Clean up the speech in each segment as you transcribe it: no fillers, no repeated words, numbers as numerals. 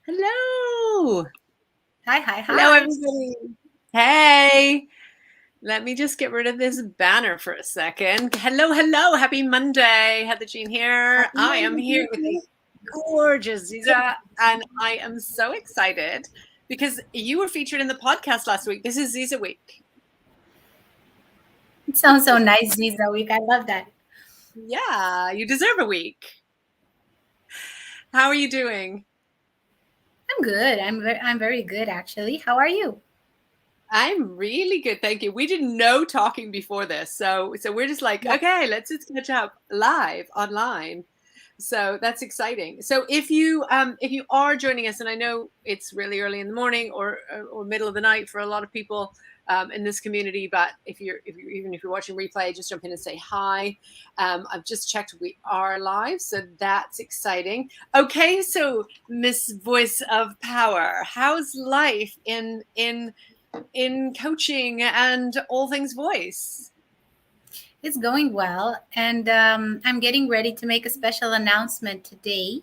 Hello. Hi, hi, Hello, hi. everybody. Hey, let me just get rid of this banner for a second. Hello, hello. Happy Monday. Heather Jean here. Happy I am Monday to here with the you. gorgeous Ziza, and I am so excited because you were featured in the podcast last week. This is Ziza Week. It sounds so nice, Ziza week. I love that. Yeah, you deserve a week. How are you doing? I'm good. I'm very good actually. How are you? I'm really good, thank you. We did no talking before this, so we're just like, Yeah. okay, let's just catch up live online. So that's exciting. So if you are joining us, and I know it's really early in the morning or middle of the night for a lot of people in this community, but if you're watching replay, just jump in and say hi. I've just checked, we are live, so that's exciting. Okay, so Miss Voice of Power, how's life in coaching and all things voice? It's going well, and I'm getting ready to make a special announcement today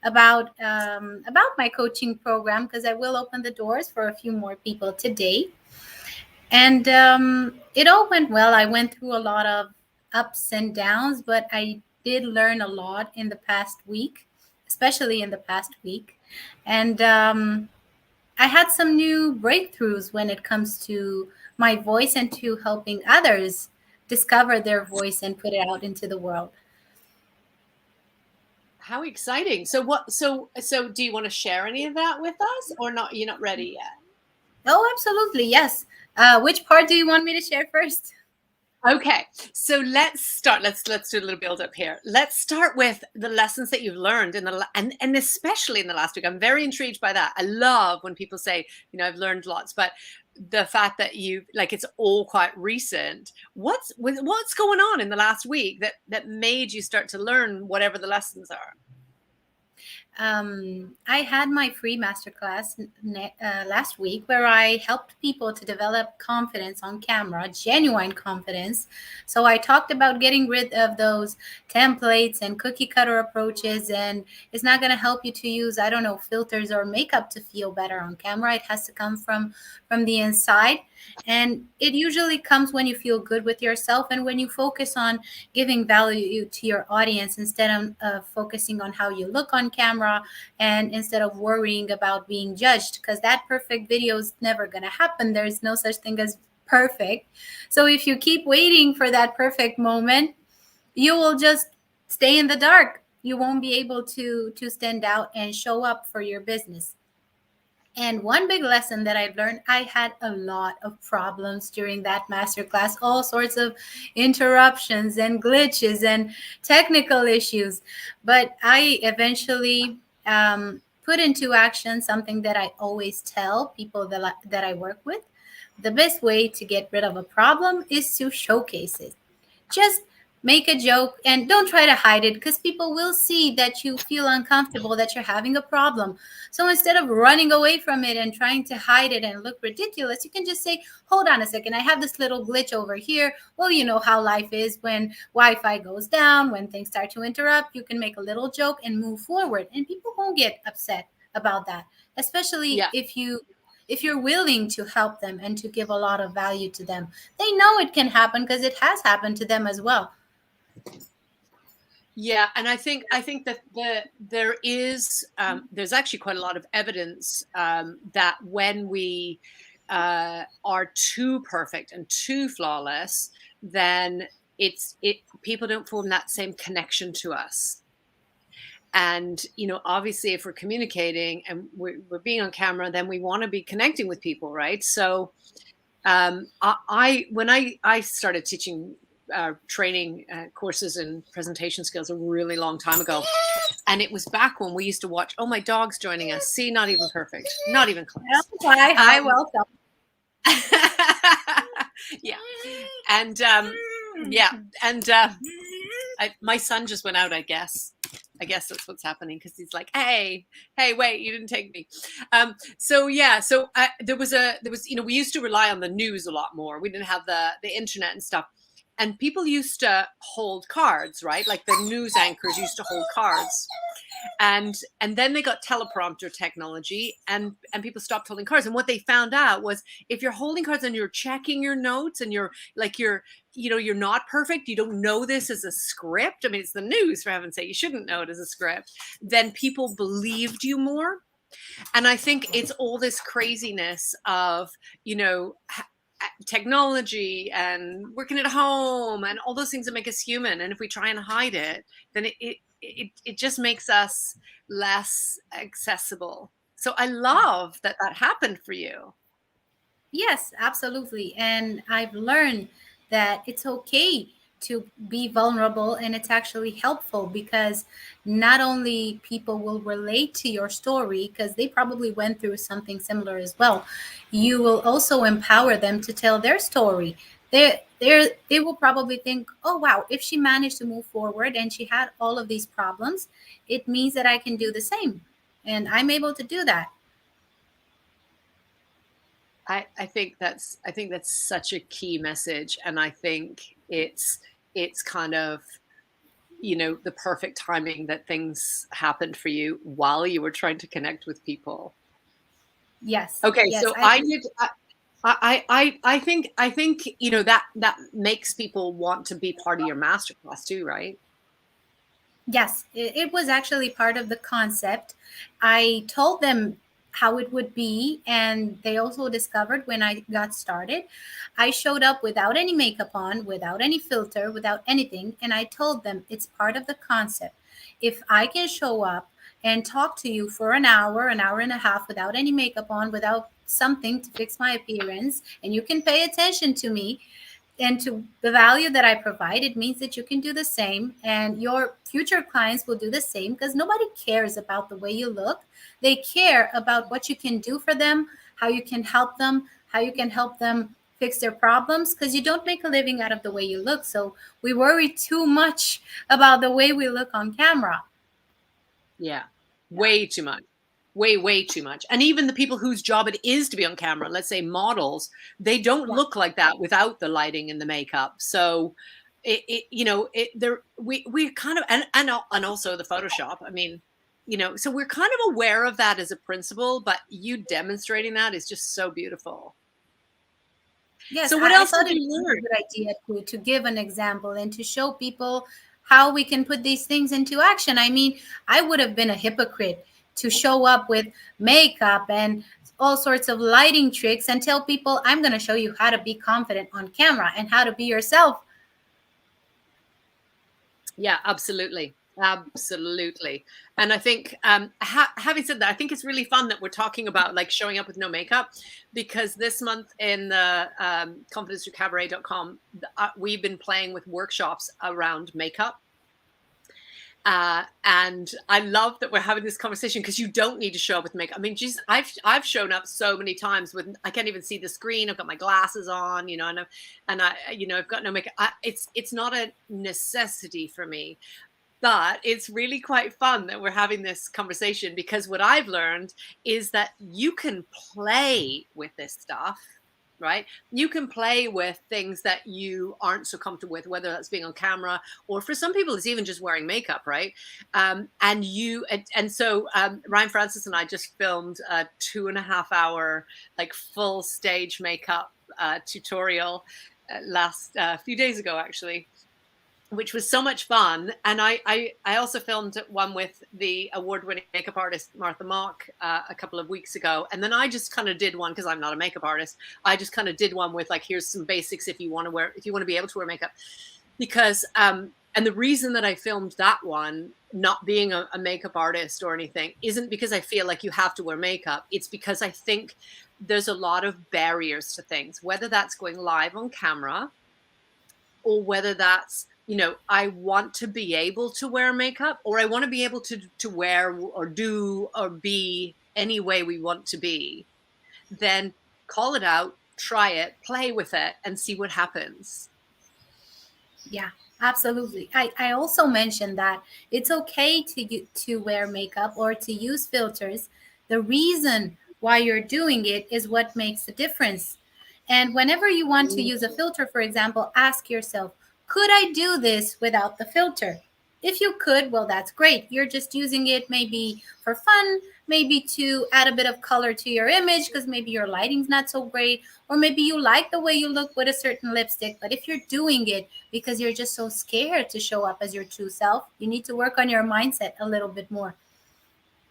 about my coaching program because I will open the doors for a few more people today. And it all went well. I went through a lot of ups and downs, but I did learn a lot in the past week, especially in the past week. And I had some new breakthroughs when it comes to my voice and to helping others discover their voice and put it out into the world. How exciting. So do you want to share any of that with us or not? You're not ready yet. Oh, absolutely. Yes. Which part do you want me to share first? Okay, so let's start. Let's do a little build up here. Let's start with the lessons that you've learned and especially in the last week. I'm very intrigued by that. I love when people say, I've learned lots, but the fact that you like it's all quite recent. What's going on in the last week that made you start to learn whatever the lessons are? I had my free masterclass last week where I helped people to develop confidence on camera, genuine confidence. So I talked about getting rid of those templates and cookie cutter approaches, and it's not going to help you to use, I don't know, filters or makeup to feel better on camera. It has to come from the inside. And it usually comes when you feel good with yourself and when you focus on giving value to your audience instead of focusing on how you look on camera and instead of worrying about being judged, because that perfect video is never going to happen. There's no such thing as perfect. So if you keep waiting for that perfect moment, you will just stay in the dark. You won't be able to stand out and show up for your business. And one big lesson that I've learned, I had a lot of problems during that masterclass, all sorts of interruptions and glitches and technical issues. But I eventually put into action something that I always tell people that I work with. The best way to get rid of a problem is to showcase it. Just make a joke and don't try to hide it because people will see that you feel uncomfortable, that you're having a problem. So instead of running away from it and trying to hide it and look ridiculous, you can just say, hold on a second, I have this little glitch over here. Well, you know how life is when Wi Fi goes down, when things start to interrupt, you can make a little joke and move forward. And people won't get upset about that, especially Yeah. if you're willing to help them and to give a lot of value to them. They know it can happen because it has happened to them as well. Yeah, and I think that there's actually quite a lot of evidence that when we are too perfect and too flawless, then it people don't form that same connection to us. And obviously, if we're communicating and we're being on camera, then we want to be connecting with people, right? So when I started teaching training courses and presentation skills a really long time ago, and it was back when we used to watch. Oh, my dog's joining us. See, not even perfect, not even close. Hi, hi, Um, welcome. yeah, and yeah, and my son just went out. I guess that's what's happening because he's like, hey, wait, you didn't take me. So yeah, so there was we used to rely on the news a lot more. We didn't have the internet and stuff, and people used to hold cards, right? Like the news anchors used to hold cards, And then they got teleprompter technology, and people stopped holding cards. And what they found out was, if you're holding cards and you're checking your notes, and you're like, you're not perfect, you don't know this as a script, I mean, it's the news, for heaven's sake, you shouldn't know it as a script, then people believed you more. And I think it's all this craziness of, technology and working at home and all those things that make us human. And if we try and hide it, then it just makes us less accessible. So I love that happened for you. Yes, absolutely. And I've learned that it's okay to be vulnerable, and it's actually helpful because not only people will relate to your story because they probably went through something similar as well, you will also empower them to tell their story. They will probably think, oh wow, if she managed to move forward and she had all of these problems, it means that I can do the same. And I'm able to do that. I think that's such a key message, and I think it's kind of, the perfect timing that things happened for you while you were trying to connect with people. Yes. Okay, Yes. so I think that makes people want to be part of your masterclass too, right? Yes, it was actually part of the concept. I told them how it would be, and they also discovered when I got started, I showed up without any makeup on, without any filter, without anything, and I told them it's part of the concept. If I can show up and talk to you for an hour and a half without any makeup on, without something to fix my appearance, and you can pay attention to me, and to the value that I provide, it means that you can do the same and your future clients will do the same because nobody cares about the way you look. They care about what you can do for them, how you can help them, how you can help them fix their problems because you don't make a living out of the way you look. So we worry too much about the way we look on camera. Yeah, way too much. Way too much. And even the people whose job it is to be on camera, let's say models, they don't Yeah. look like that without the lighting and the makeup. So we kind of, and also the Photoshop. I mean, so we're kind of aware of that as a principle, but you demonstrating that is just so beautiful. Yes, So what I else thought have it you was a learned? good idea to give an example and to show people how we can put these things into action. I mean, I would have been a hypocrite to show up with makeup and all sorts of lighting tricks and tell people I'm going to show you how to be confident on camera and how to be yourself. Yeah, absolutely. Absolutely. And I think, having said that, I think it's really fun that we're talking about like showing up with no makeup, because this month in the confidencethroughcabaret.com, we've been playing with workshops around makeup. And I love that we're having this conversation because you don't need to show up with makeup. I mean, geez, I've shown up so many times with, I can't even see the screen. I've got my glasses on, I've got no makeup. It's not a necessity for me, but it's really quite fun that we're having this conversation, because what I've learned is that you can play with this stuff, right? You can play with things that you aren't so comfortable with, whether that's being on camera, or for some people, it's even just wearing makeup, right? And so Ryan Francis and I just filmed a 2.5 hour, like full stage makeup tutorial last few days ago, actually, which was so much fun. And I also filmed one with the award-winning makeup artist Martha Mock a couple of weeks ago. And then I just kind of did one, because I'm not a makeup artist. I just kind of did one with like, here's some basics if you want to be able to wear makeup. Because and the reason that I filmed that one, not being a makeup artist or anything, isn't because I feel like you have to wear makeup. It's because I think there's a lot of barriers to things, whether that's going live on camera, or whether that's, I want to be able to wear makeup, or I want to be able to wear or do or be any way we want to be. Then call it out, try it, play with it, and see what happens. Yeah, absolutely. I also mentioned that it's okay to wear makeup or to use filters. The reason why you're doing it is what makes the difference. And whenever you want to use a filter, for example, ask yourself, could I do this without the filter? If you could, well, that's great. You're just using it maybe for fun, maybe to add a bit of color to your image because maybe your lighting's not so great, or maybe you like the way you look with a certain lipstick. But if you're doing it because you're just so scared to show up as your true self, you need to work on your mindset a little bit more.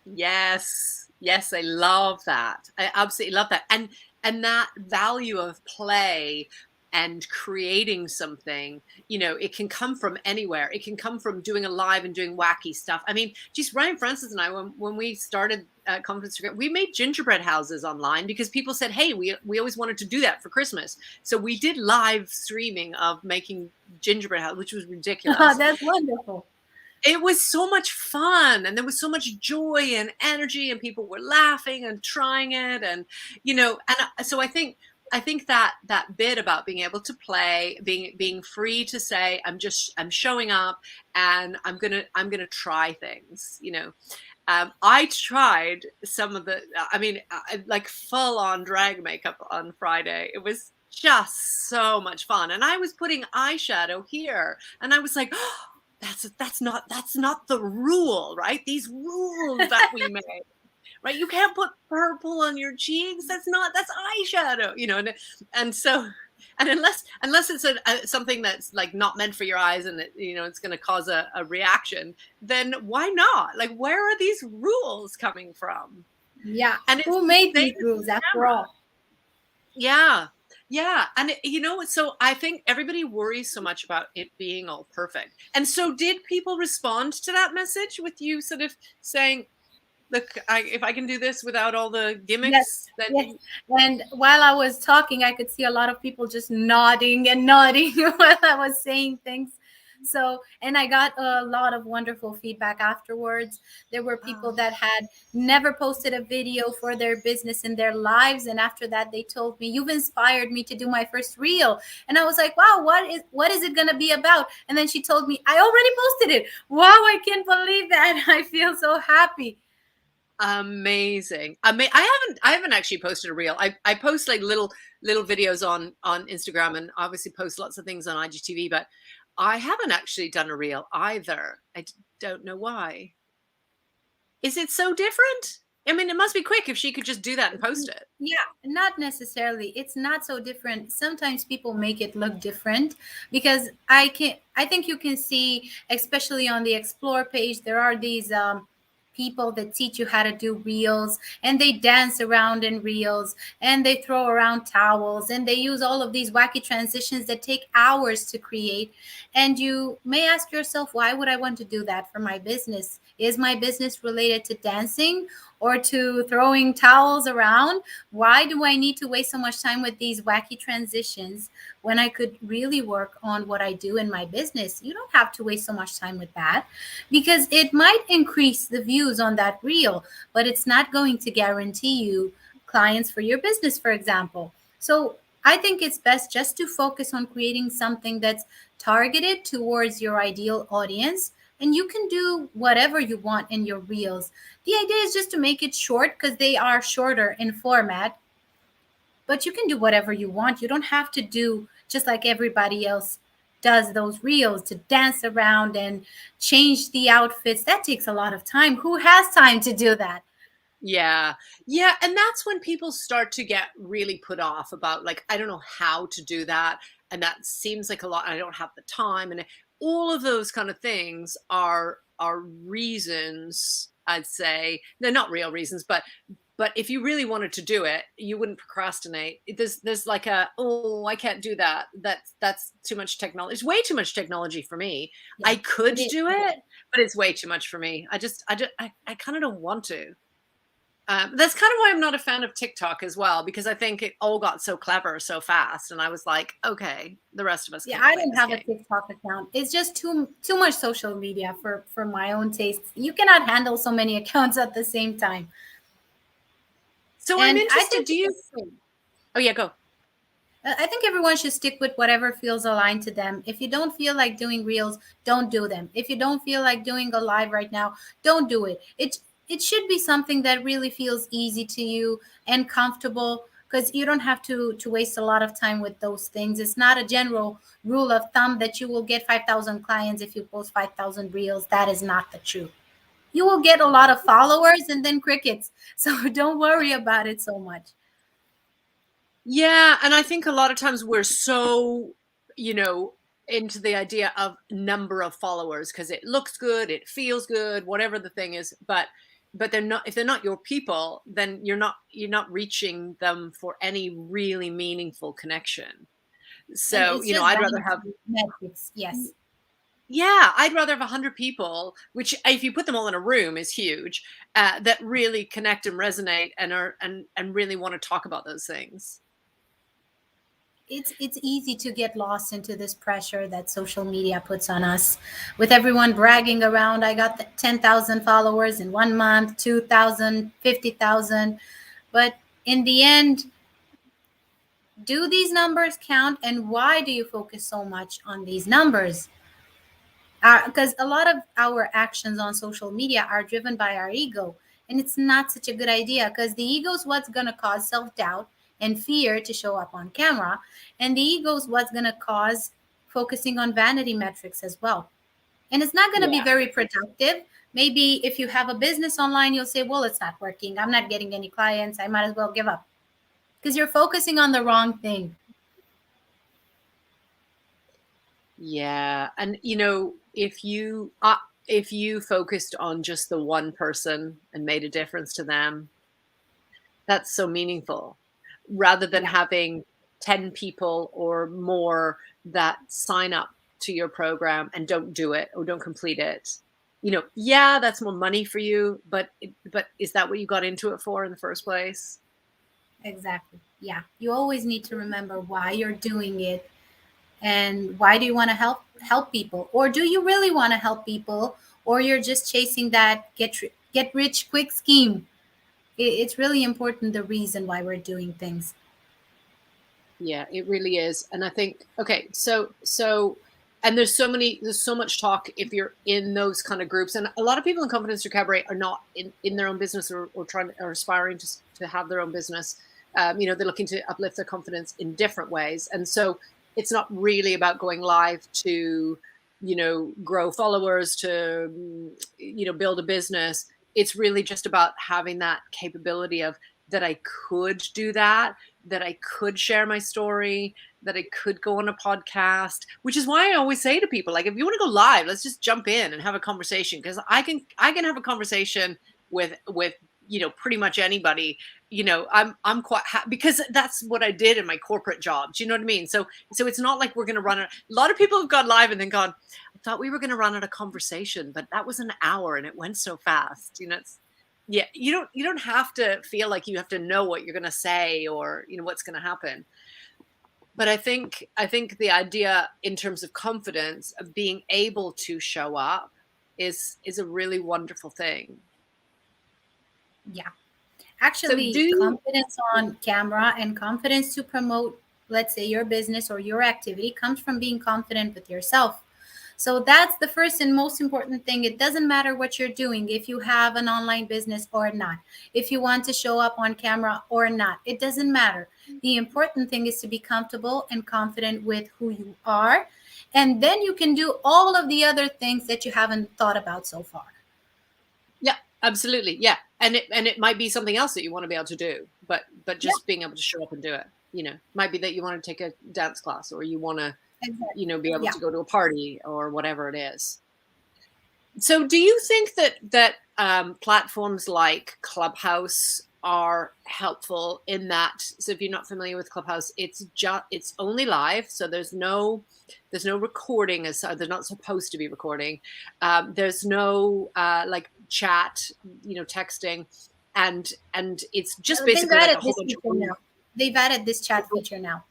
Yes. Yes, I love that. I absolutely love that. And that value of play and creating something, it can come from anywhere. It can come from doing a live and doing wacky stuff. I mean, geez, Ryan Francis and I, when we started Confidence Secret, we made gingerbread houses online because people said, hey, we always wanted to do that for Christmas. So we did live streaming of making gingerbread house, which was ridiculous. That's wonderful. It was so much fun, and there was so much joy and energy, and people were laughing and trying it, and so I think that bit about being able to play, being free to say I'm showing up, and I'm gonna try things. I tried some of the, I mean, like full on drag makeup on Friday. It was just so much fun, and I was putting eyeshadow here, and I was like, oh, that's not the rule, right? These rules that we made, right? You can't put purple on your cheeks. That's eyeshadow, and so, and unless it's something that's like not meant for your eyes, and it's going to cause a reaction, then why not? Like, where are these rules coming from? Yeah. And it's Who the made same these with the rules after camera. all? Yeah. Yeah. And so I think everybody worries so much about it being all perfect. And so did people respond to that message with you sort of saying, look, if I can do this without all the Yes, gimmicks, then yes. And while I was talking, I could see a lot of people just nodding and nodding while I was saying things. So, and I got a lot of wonderful feedback afterwards. There were people oh, that had never posted a video for their business in their lives, and after that, they told me, "You've inspired me to do my first reel." And I was like, "Wow, what is it going to be about?" And then she told me, "I already posted it." Wow, I can't believe that. I feel so happy. amazing. I haven't actually posted a reel. I post like little videos on Instagram, and obviously post lots of things on IGTV, but I haven't actually done a reel either. Don't know why. Is it so different? I mean, it must be quick if she could just do that and post it. Yeah, not necessarily. It's not so different. Sometimes people make it look different because I think you can see, especially on the explore page, there are these people that teach you how to do reels, and they dance around in reels, and they throw around towels, and they use all of these wacky transitions that take hours to create. And you may ask yourself, why would I want to do that for my business? Is my business related to dancing or to throwing towels around? Why do I need to waste so much time with these wacky transitions when I could really work on what I do in my business? You don't have to waste so much time with that because it might increase the views on that reel, but it's not going to guarantee you clients for your business, for example. So I think it's best just to focus on creating something that's targeted towards your ideal audience, and you can do whatever you want in your reels. The idea is just to make it short because they are shorter in format, but you can do whatever you want. You don't have to do just like everybody else does those reels to dance around and change the outfits. That takes a lot of time. Who has time to do that? Yeah. Yeah. And that's when people start to get really put off about, like, I don't know how to do that. And that seems like a lot. I don't have the time. And all of those kind of things are reasons, I'd say. They're not real reasons, but if you really wanted to do it, you wouldn't procrastinate. There's like oh, I can't do that. That's too much technology. It's way too much technology for me. Yeah, I could it is. do it, but it's way too much for me. I kind of don't want to. That's kind of why I'm not a fan of TikTok as well, because I think it all got so clever so fast, and I was like, okay, the rest of us Yeah, can't I play don't this have a game. TikTok account. It's just too much social media for my own tastes. You cannot handle so many accounts at the same time. So I'm And interested. Do you think? Oh yeah, go. I think everyone should stick with whatever feels aligned to them. If you don't feel like doing reels, don't do them. If you don't feel like doing a live right now, don't do it. It should be something that really feels easy to you and comfortable, because you don't have to waste a lot of time with those things. It's not a general rule of thumb that you will get 5,000 clients if you post 5,000 reels. That is not the truth. You will get a lot of followers and then crickets. So don't worry about it so much. Yeah, and I think a lot of times we're so, into the idea of number of followers because it looks good, it feels good, whatever the thing is, but they're not, if they're not your people, then you're not reaching them for any really meaningful connection. And So, it's just I'd rather have, vanity metrics. Yes. yeah, I'd rather have 100 people, which if you put them all in a room is huge, that really connect and resonate and are and really want to talk about those things. It's easy to get lost into this pressure that social media puts on us, with everyone bragging around, I got the 10,000 followers in 1 month, 2,000, 50,000. But in the end, do these numbers count, and why do you focus so much on these numbers? Because a lot of our actions on social media are driven by our ego, and it's not such a good idea, because the ego is what's going to cause self-doubt and fear to show up on camera, and the ego is what's going to cause focusing on vanity metrics as well. And it's not going to be Yeah. very productive. Maybe if you have a business online, you'll say, well, it's not working, I'm not getting any clients, I might as well give up, because you're focusing on the wrong thing. Yeah, and if you focused on just the one person and made a difference to them, that's so meaningful, rather than Yeah. having 10 people or more that sign up to your program and don't do it or don't complete it. Yeah, that's more money for you, but is that what you got into it for in the first place? Exactly. Yeah. You always need to remember why you're doing it, and why do you want to help people, or do you really want to help people, or you're just chasing that get rich quick scheme. It's really important the reason why we're doing things. Yeah, it really is. And I think, okay, and there's so much talk if you're in those kind of groups. And a lot of people in Confidence or Cabaret are not in their own business, or trying, or aspiring to have their own business. They're looking to uplift their confidence in different ways. And so it's not really about going live to, grow followers, to, build a business. It's really just about having that capability of that I could do that I could share my story, that I could go on a podcast, which is why I always say to people, like, if you want to go live, let's just jump in and have a conversation. Cause I can have a conversation with, pretty much anybody. I'm quite happy because that's what I did in my corporate job. Do you know what I mean? So it's not like we're going to run a lot of people have gone live and then gone, I thought we were going to run out of conversation, but that was an hour and it went so fast. Yeah, you don't have to feel like you have to know what you're going to say or what's going to happen. But I think the idea in terms of confidence of being able to show up is a really wonderful thing. Yeah. So do Actually, you, confidence on camera and confidence to promote, let's say, your business or your activity comes from being confident with yourself. So that's the first and most important thing. It doesn't matter what you're doing, if you have an online business or not, if you want to show up on camera or not, it doesn't matter. The important thing is to be comfortable and confident with who you are. And then you can do all of the other things that you haven't thought about so far. yeah, absolutely. Yeah. And it might be something else that you want to be able to do, but Yeah, just being able to show up and do it, might be that you want to take a dance class or you want to, exactly. be able Yeah. to go to a party or whatever it is. So, do you think that platforms like Clubhouse are helpful in that? So, if you're not familiar with Clubhouse, it's only live, so there's no recording, as they're not supposed to be recording. There's no like chat, texting, and it's just They've basically like added a whole this bunch feature of. now. They've added this chat feature now.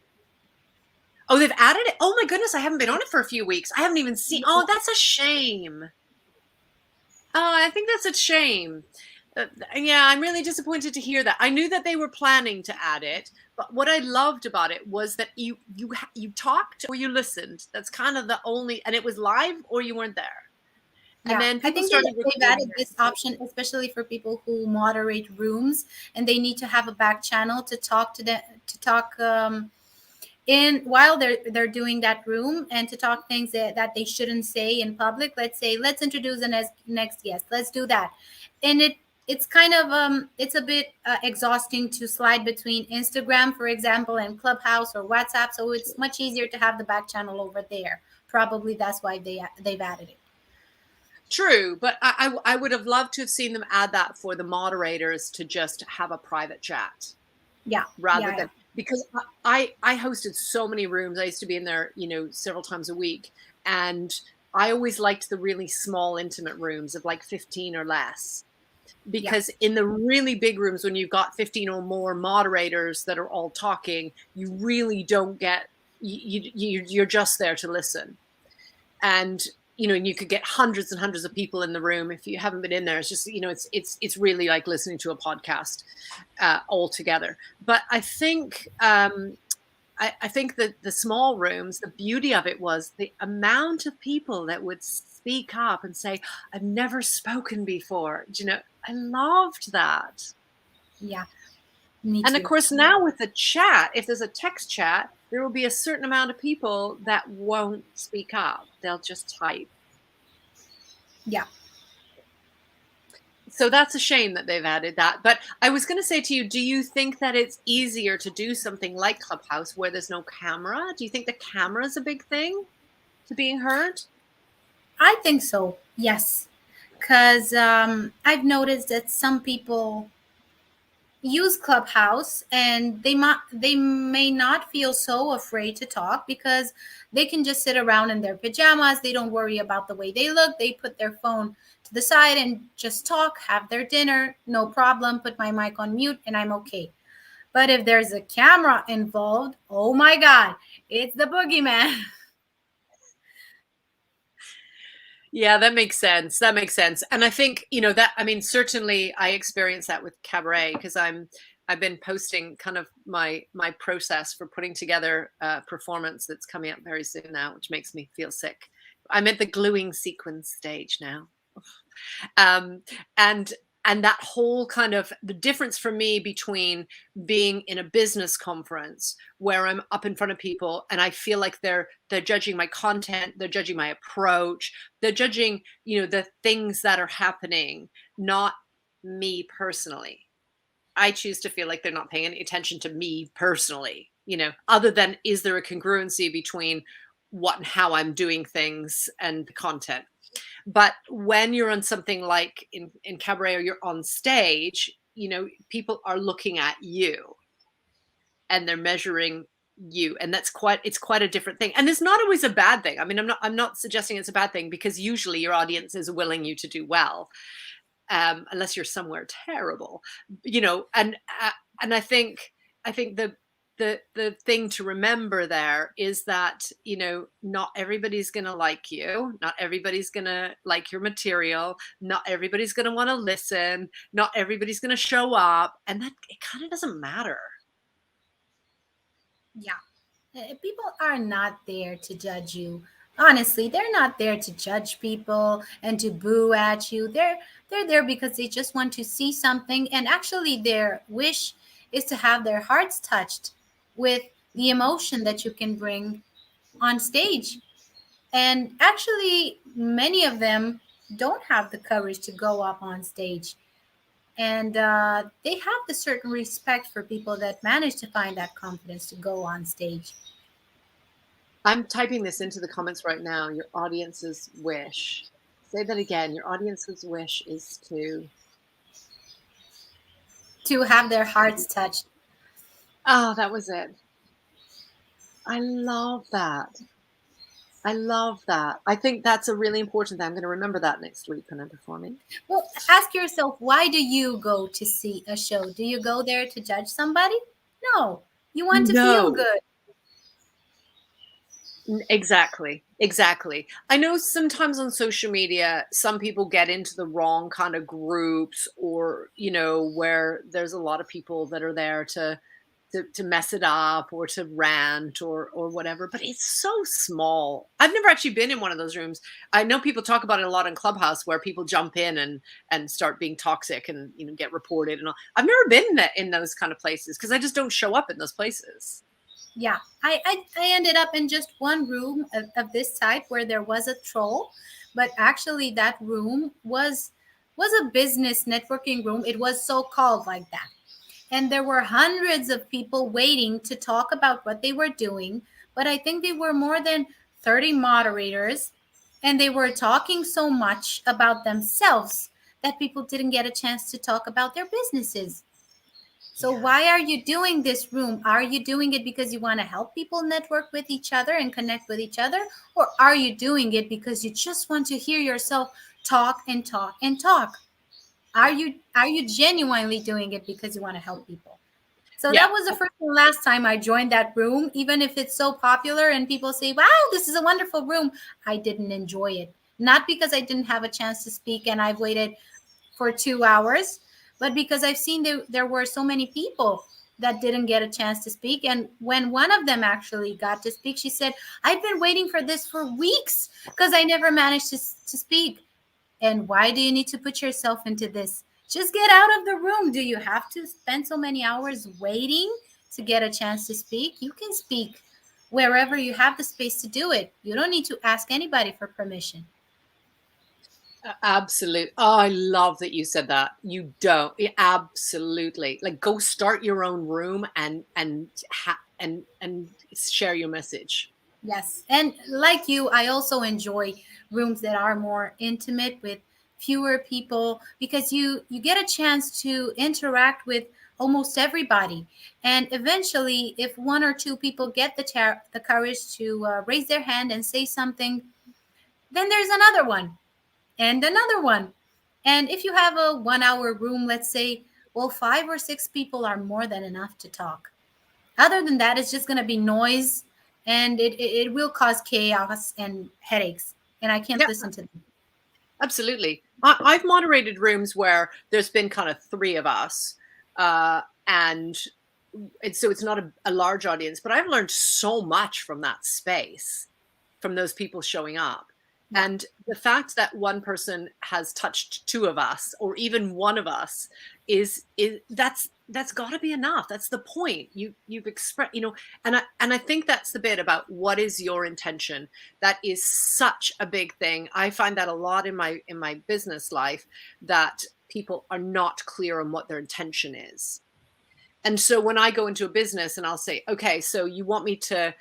Oh, they've added it. Oh my goodness, I haven't been on it for a few weeks. I haven't even seen. Oh, that's a shame. Oh, I think that's a shame. Yeah, I'm really disappointed to hear that. I knew that they were planning to add it, but what I loved about it was that you talked or you listened. That's kind of the only, and it was live or you weren't there. And Yeah, then I people think started they've recording added it. this option, especially for people who moderate rooms and they need to have a back channel to talk to them, to talk in while they're doing that room, and to talk things that they shouldn't say in public. Let's say, let's introduce the next guest. Let's do that, and it's kind of it's a bit exhausting to slide between Instagram, for example, and Clubhouse or WhatsApp. So it's much easier to have the back channel over there. Probably that's why they've added it. True, but I would have loved to have seen them add that for the moderators to just have a private chat Yeah, rather yeah, yeah, than, because I hosted so many rooms. I used to be in there, several times a week, and I always liked the really small, intimate rooms of like 15 or less. yeah, Because in the really big rooms, when you've got 15 or more moderators that are all talking, you really don't get, you're just there to listen. And and you could get hundreds and hundreds of people in the room. If you haven't been in there, it's just, it's really like listening to a podcast all together. But I think I think that the small rooms, the beauty of it was the amount of people that would speak up and say, I've never spoken before. I loved that. yeah. Me And of too. course, now with the chat, if there's a text chat, there will be a certain amount of people that won't speak up. They'll just type. Yeah. So that's a shame that they've added that. But I was going to say to you, do you think that it's easier to do something like Clubhouse where there's no camera? Do you think the camera is a big thing to being heard? I think so. Yes, because I've noticed that some people use Clubhouse and they may not feel so afraid to talk because they can just sit around in their pajamas. They don't worry about the way they look. They put their phone to the side and just talk, have their dinner, no problem. Put my mic on mute and I'm okay. But if there's a camera involved, oh my God, it's the boogeyman. Yeah, that makes sense. That makes sense. And I think, that, I mean, certainly I experience that with Cabaret because I've been posting kind of my process for putting together a performance that's coming up very soon now, which makes me feel sick. I'm at the gluing sequence stage now. um, and and that whole kind of the difference for me between being in a business conference where I'm up in front of people and I feel like they're judging my content, they're judging my approach, they're judging the things that are happening, not me personally. I choose to feel like they're not paying any attention to me personally, other than, is there a congruency between what and how I'm doing things and the content. But when you're on something like in Cabaret or you're on stage, people are looking at you and they're measuring you. And it's quite a different thing. And it's not always a bad thing. I mean, I'm not suggesting it's a bad thing because usually your audience is willing you to do well, unless you're somewhere terrible, and I think the thing to remember there is that not everybody's going to like you, not everybody's going to like your material, not everybody's going to want to listen, not everybody's going to show up, and that it kind of doesn't matter. Yeah. People are not there to judge you. Honestly, they're not there to judge people and to boo at you. They're there because they just want to see something, and actually their wish is to have their hearts touched with the emotion that you can bring on stage. And actually many of them don't have the courage to go up on stage. And they have the certain respect for people that manage to find that confidence to go on stage. I'm typing this into the comments right now. Your audience's wish. Say that again. Your audience's wish is To have their hearts touched. oh, that was it. I love that. I love that. I think that's a really important thing. I'm going to remember that next week when I'm performing. Well, ask yourself, why do you go to see a show? Do you go there to judge somebody? No, you want to feel No, good. exactly. Exactly. I know sometimes on social media, some people get into the wrong kind of groups or, where there's a lot of people that are there to to mess it up or to rant or whatever, but it's so small. I've never actually been in one of those rooms. I know people talk about it a lot in Clubhouse where people jump in and start being toxic and get reported and all. I've never been in those kind of places because I just don't show up in those places. Yeah, I ended up in just one room of this type where there was a troll, but actually that room was a business networking room. It was so called like that. And there were hundreds of people waiting to talk about what they were doing, but I think they were more than 30 moderators, and they were talking so much about themselves that people didn't get a chance to talk about their businesses. So Yeah. why are you doing this room? Are you doing it because you want to help people network with each other and connect with each other? Or are you doing it because you just want to hear yourself talk and talk and talk? Yeah. Are you genuinely doing it because you want to help people? So Yeah. that was the first and last time I joined that room, even if it's so popular and people say, wow, this is a wonderful room. I didn't enjoy it. Not because I didn't have a chance to speak and I've waited for 2 hours, but because I've seen there were so many people that didn't get a chance to speak. And when one of them actually got to speak, she said, I've been waiting for this for weeks because I never managed to speak. And why do you need to put yourself into this? Just get out of the room. Do you have to spend so many hours waiting to get a chance to speak? You can speak wherever you have the space to do it. You don't need to ask anybody for permission. Absolutely. Oh, I love that you said that. You don't. Yeah, absolutely. Like go start your own room and share your message. Yes. And like you, I also enjoy rooms that are more intimate with fewer people because you get a chance to interact with almost everybody. And eventually, if one or two people get the courage to raise their hand and say something, then there's another one and another one. And if you have a 1 hour room, let's say, well, 5 or 6 people are more than enough to talk. Other than that, it's just going to be noise and it will cause chaos and headaches. And I can't Yeah, listen to them. absolutely. I've moderated rooms where there's been kind of three of us, and so it's not a large audience, but I've learned so much from that space, from those people showing up. Yeah, And the fact that one person has touched two of us or even one of us is that's got to be enough. That's the point. You've expressed, and I think that's the bit about what is your intention. That is such a big thing. I find that a lot in my business life, that people are not clear on what their intention is. And so when I go into a business and I'll say, okay, so you want me to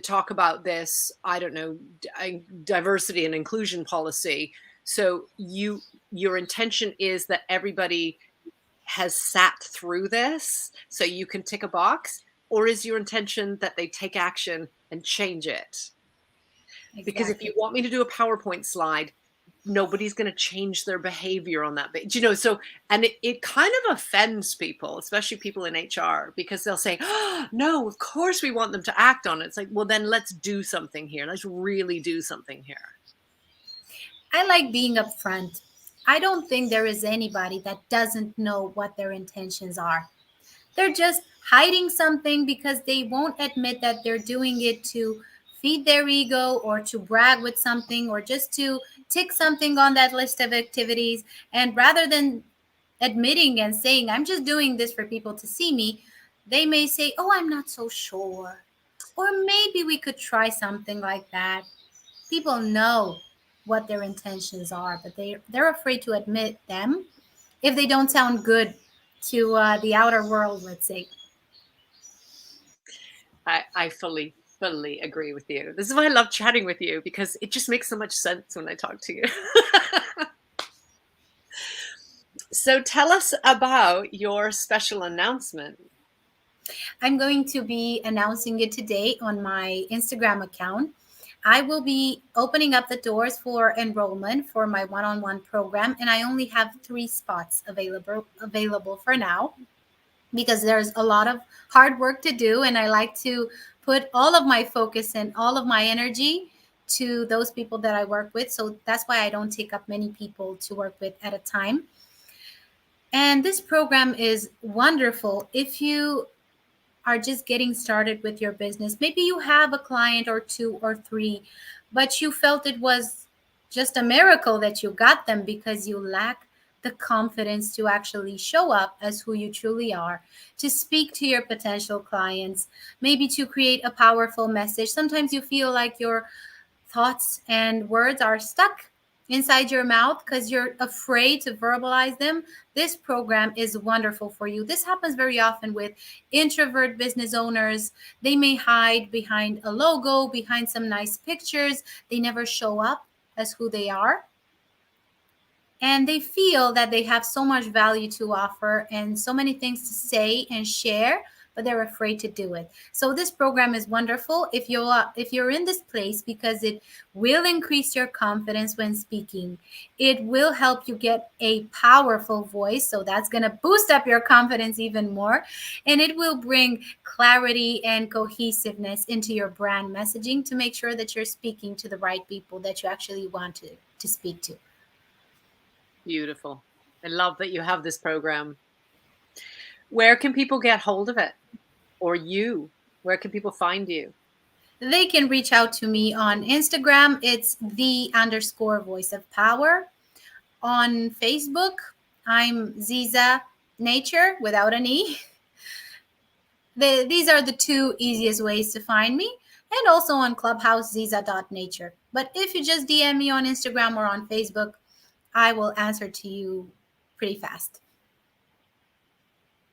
talk about this, I don't know, diversity and inclusion policy. So your intention is that everybody has sat through this so you can tick a box, or is your intention that they take action and change it? Because if you exactly. want me to do a PowerPoint slide, nobody's going to change their behavior on that page. So, and it kind of offends people, especially people in HR, because they'll say, oh, no, of course we want them to act on it. It's like, well, then let's do something here. Let's really do something here. I like being upfront. I don't think there is anybody that doesn't know what their intentions are. They're just hiding something because they won't admit that they're doing it to feed their ego or to brag with something or just to tick something on that list of activities. And rather than admitting and saying, I'm just doing this for people to see me, they may say, oh, I'm not so sure. Or maybe we could try something like that. People know what their intentions are, but they're afraid to admit them if they don't sound good to the outer world, let's say. I fully agree with you. This is why I love chatting with you, because it just makes so much sense when I talk to you. So tell us about your special announcement. I'm going to be announcing it today on my Instagram account. I will be opening up the doors for enrollment for my one-on-one program, and I only have 3 spots available for now because there's a lot of hard work to do, and I like to put all of my focus and all of my energy to those people that I work with. So that's why I don't take up many people to work with at a time. And this program is wonderful if you are just getting started with your business. Maybe you have a client or two or three, but you felt it was just a miracle that you got them because you lack the confidence to actually show up as who you truly are, to speak to your potential clients, maybe to create a powerful message. Sometimes you feel like your thoughts and words are stuck inside your mouth because you're afraid to verbalize them. This program is wonderful for you. This happens very often with introvert business owners. They may hide behind a logo, behind some nice pictures. They never show up as who they are, and they feel that they have so much value to offer and so many things to say and share, but they're afraid to do it. So this program is wonderful if you're in this place, because it will increase your confidence when speaking. It will help you get a powerful voice, so that's going to boost up your confidence even more, and it will bring clarity and cohesiveness into your brand messaging to make sure that you're speaking to the right people that you actually want to speak to. Beautiful. I love that you have this program. Where can people get hold of it? Or you? Where can people find you? They can reach out to me on Instagram. It's _voice of power. On Facebook, I'm Ziza Nature without an E. These are the two easiest ways to find me. And also on Clubhouse, Ziza.nature. But if you just DM me on Instagram or on Facebook, I will answer to you pretty fast.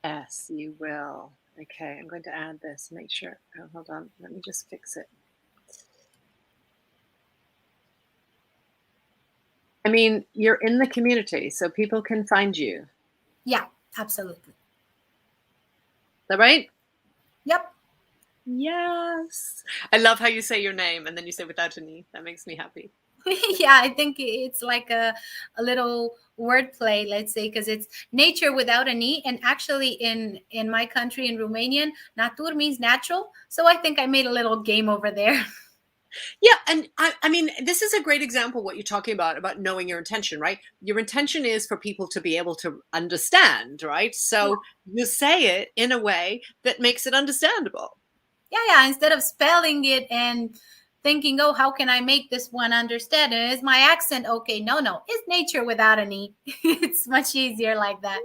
Yes, you will. Okay, I'm going to add this. Make sure. Oh, hold on. Let me just fix it. I mean, you're in the community, so people can find you. Is Yeah, absolutely. that right? Yep. Yes. I love how you say your name and then you say without an E. That makes me happy. Yeah, I think it's like a little wordplay, let's say, because it's nature without an E. And actually, in my country, in Romanian, Natur means natural. So I think I made a little game over there. Yeah, and I mean, this is a great example what you're talking about knowing your intention, right? Your intention is for people to be able to understand, right? Yeah, So you say it in a way that makes it understandable. yeah. Instead of spelling it and thinking, oh, how can I make this one understand? And is my accent okay? No, no, it's nature without an E. It's much easier like that.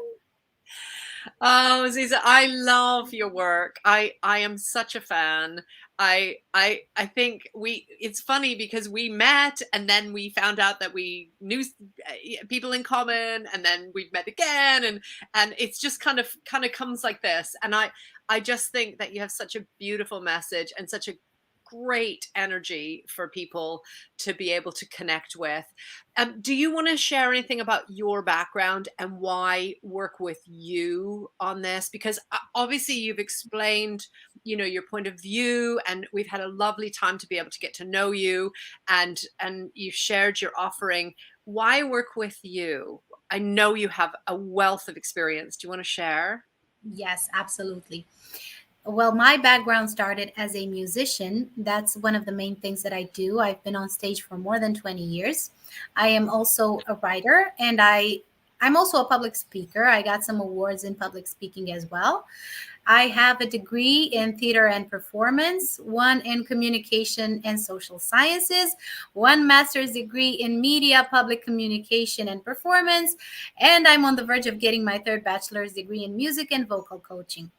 Oh, Ziza, I love your work. I am such a fan. I think it's funny because we met and then we found out that we knew people in common, and then we've met again, and it's just kind of comes like this. And I just think that you have such a beautiful message and such a great energy for people to be able to connect with. Do you want to share anything about your background and why work with you on this? Because obviously you've explained, your point of view, and we've had a lovely time to be able to get to know you, and you've shared your offering. Why work with you? I know you have a wealth of experience. Do you want to share? Yes, absolutely. Well, my background started as a musician. That's one of the main things that I do. I've been on stage for more than 20 years. I am also a writer, and I'm also a public speaker. I got some awards in public speaking as well. I have a degree in theater and performance, one in communication and social sciences, one master's degree in media, public communication, and performance, and I'm on the verge of getting my third bachelor's degree in music and vocal coaching.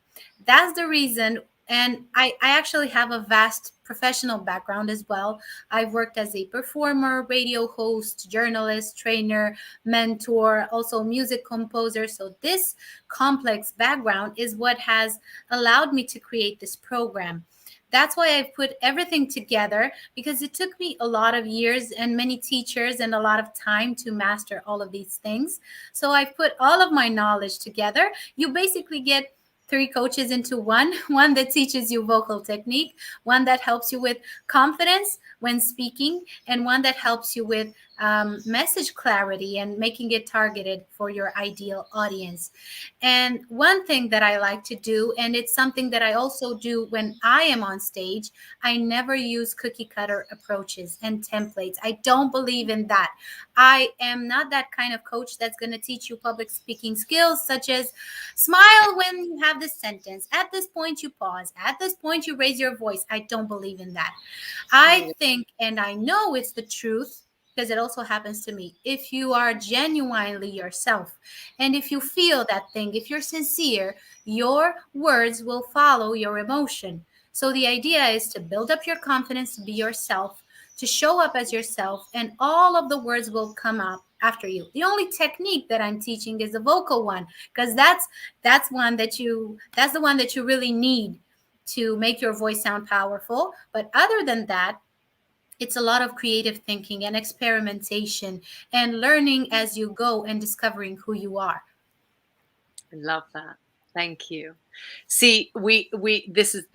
That's the reason. And I actually have a vast professional background as well. I've worked as a performer, radio host, journalist, trainer, mentor, also music composer. So this complex background is what has allowed me to create this program. That's why I put everything together, because it took me a lot of years and many teachers and a lot of time to master all of these things. So I put all of my knowledge together. You basically get three coaches into one that teaches you vocal technique, one that helps you with confidence when speaking, and one that helps you with message clarity and making it targeted for your ideal audience. And one thing that I like to do, and it's something that I also do when I am on stage, I never use cookie cutter approaches and templates. I don't believe in that. I am not that kind of coach that's going to teach you public speaking skills such as smile when you have have this sentence. At this point, you pause. At this point, you raise your voice. I don't believe in that. I think, and I know it's the truth, because it also happens to me. If you are genuinely yourself, and if you feel that thing, if you're sincere, your words will follow your emotion. So the idea is to build up your confidence, to be yourself, to show up as yourself, and all of the words will come up after you. The only technique that I'm teaching is the vocal one, because that's the one that you really need to make your voice sound powerful. But other than that, it's a lot of creative thinking and experimentation and learning as you go and discovering who you are. I love that. Thank you. See, this is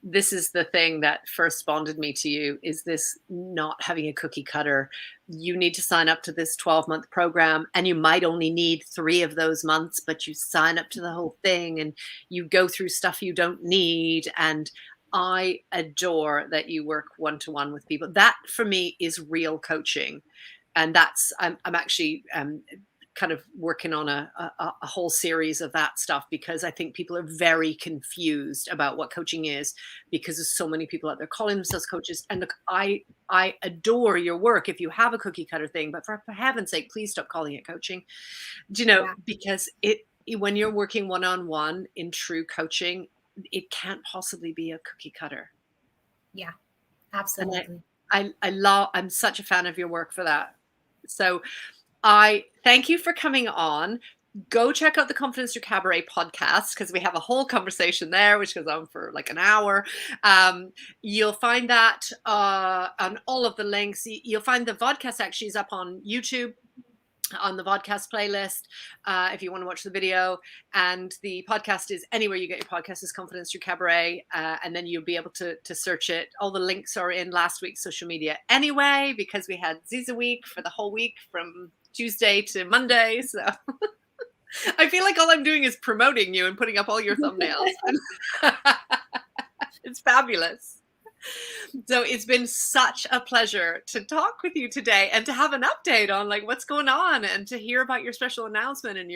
the thing that first bonded me to you, is this not having a cookie cutter. You need to sign up to this 12-month program, and you might only need 3 of those months, but you sign up to the whole thing and you go through stuff you don't need. And I adore that you work one-to-one with people. That for me is real coaching. And that's, I'm actually kind of working on a whole series of that stuff, because I think people are very confused about what coaching is, because there's so many people out there calling themselves coaches. And look, I adore your work if you have a cookie cutter thing, but for heaven's sake, please stop calling it coaching. Do you know, Yeah. because when you're working one-on-one in true coaching, it can't possibly be a cookie cutter. Yeah, absolutely. And I'm such a fan of your work for that. So I thank you for coming on. Go check out the Confidence Through Cabaret podcast, because we have a whole conversation there, which goes on for like an hour. You'll find that on all of the links. You'll find the vodcast actually is up on YouTube, on the vodcast playlist, if you want to watch the video. And the podcast is anywhere you get your podcast, is Confidence Through Cabaret, and then you'll be able to search it. All the links are in last week's social media anyway, because we had Ziza week for the whole week from Tuesday to Monday. So I feel like all I'm doing is promoting you and putting up all your thumbnails. It's fabulous. So it's been such a pleasure to talk with you today, and to have an update on like what's going on, and to hear about your special announcement and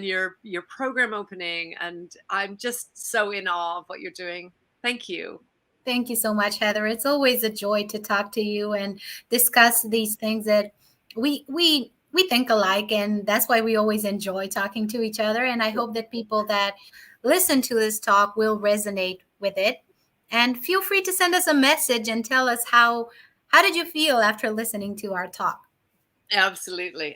your program opening. And I'm just so in awe of what you're doing. Thank you. Thank you so much, Heather. It's always a joy to talk to you and discuss these things that we think alike, and that's why we always enjoy talking to each other. And I hope that people that listen to this talk will resonate with it. And feel free to send us a message and tell us how did you feel after listening to our talk. Absolutely.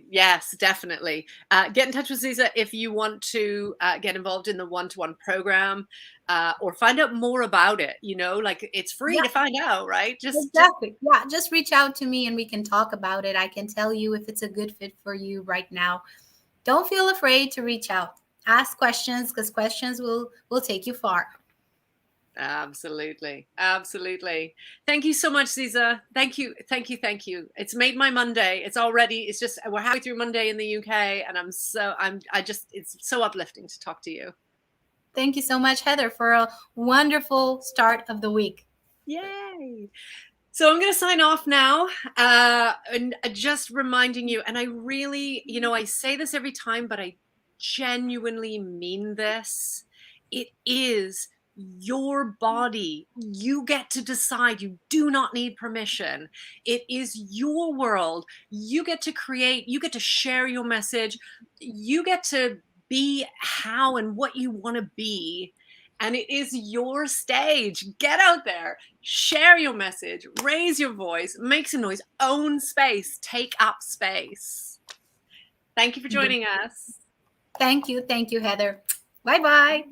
Yes, definitely. Get in touch with Ziza if you want to get involved in the one-to-one program, or find out more about it. You know, like it's free to find out, right? Exactly. Just reach out to me and we can talk about it. I can tell you if it's a good fit for you right now. Don't feel afraid to reach out. Ask questions, because questions will take you far. Absolutely. Thank you so much, Ziza. Thank you. It's made my Monday. It's just, we're halfway through Monday in the UK, and it's so uplifting to talk to you. Thank you so much, Heather, for a wonderful start of the week. Yay. So I'm going to sign off now, and just reminding you, and I really, I say this every time, but I genuinely mean this. It is your body. You get to decide. You do not need permission. It is your world. You get to create. You get to share your message. You get to be how and what you want to be. And it is your stage. Get out there, share your message, raise your voice, make some noise, own space, take up space. Thank you for joining us. Thank you, Heather. Bye-bye.